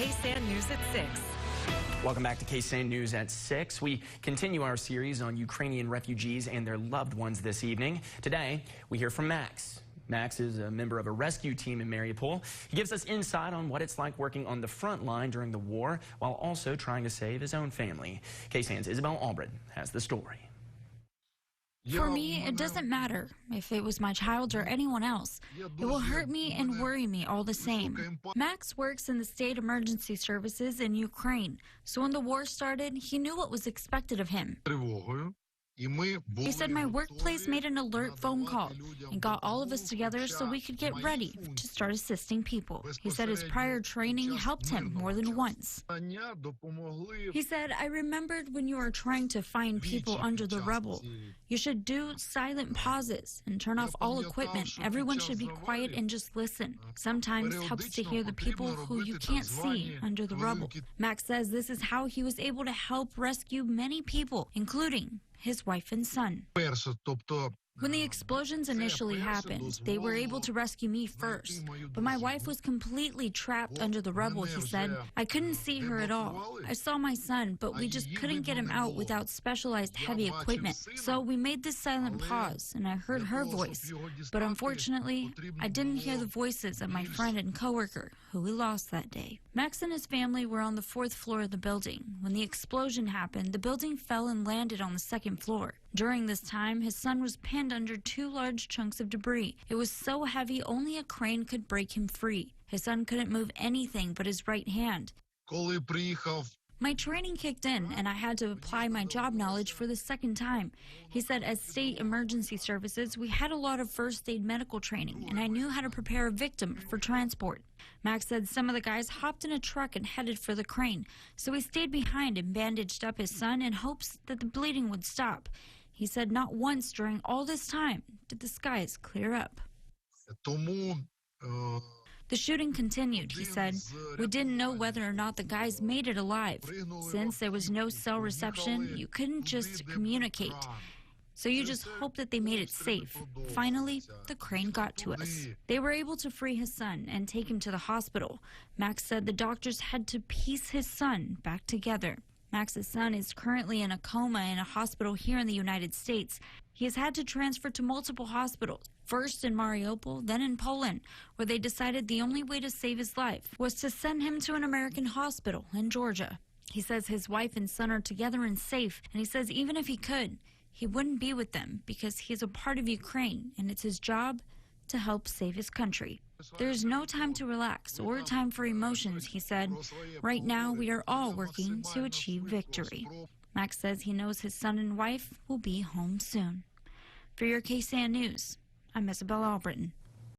KSAN News at 6. Welcome back to KSAN News at 6. We continue our series on Ukrainian refugees and their loved ones this evening. Today, we hear from Max. Max is a member of a rescue team in Mariupol. He gives us insight on what it's like working on the front line during the war while also trying to save his own family. KSAN's Isabel Albrecht has the story. For me, it doesn't matter if it was my child or anyone else. It will hurt me and worry me all the same. Max works in the state emergency services in Ukraine, so when the war started, he knew what was expected of him. He said my workplace made an alert phone call and got all of us together so we could get ready to start assisting people. He said his prior training helped him more than once. He said, I remembered when you were trying to find people under the rubble. You should do silent pauses and turn off all equipment. Everyone should be quiet and just listen. Sometimes it helps to hear the people who you can't see under the rubble. Max says this is how he was able to help rescue many people, including his wife and son. When the explosions initially happened, they were able to rescue me first, but my wife was completely trapped under the rubble, he said. I couldn't see her at all. I saw my son, but we just couldn't get him out without specialized heavy equipment. So we made this silent pause, and I heard her voice. But unfortunately, I didn't hear the voices of my friend and coworker, who we lost that day. Max and his family were on the 4th floor of the building. When the explosion happened, the building fell and landed on the 2nd floor. During this time, his son was pinned under 2 large chunks of debris. It was so heavy, only a crane could break him free. His son couldn't move anything but his right hand. My training kicked in, and I had to apply my job knowledge for the 2nd time. He said, as state emergency services, we had a lot of first aid medical training, and I knew how to prepare a victim for transport. Max said some of the guys hopped in a truck and headed for the crane, so he stayed behind and bandaged up his son in hopes that the bleeding would stop. He said not once during all this time did the skies clear up. The shooting continued, he said. We didn't know whether or not the guys made it alive. Since there was no cell reception, you couldn't just communicate. So you just hope that they made it safe. Finally, the crane got to us. They were able to free his son and take him to the hospital. Max said the doctors had to piece his son back together. Max's son is currently in a coma in a hospital here in the United States. He has had to transfer to multiple hospitals, first in Mariupol, then in Poland, where they decided the only way to save his life was to send him to an American hospital in Georgia. He says his wife and son are together and safe, and he says even if he could, he wouldn't be with them because he is a part of Ukraine, and it's his job to help save his country. There's no time to relax or time for emotions, he said. Right now, we are all working to achieve victory. Max says he knows his son and wife will be home soon. For your KSAN News, I'm Isabel Albrecht.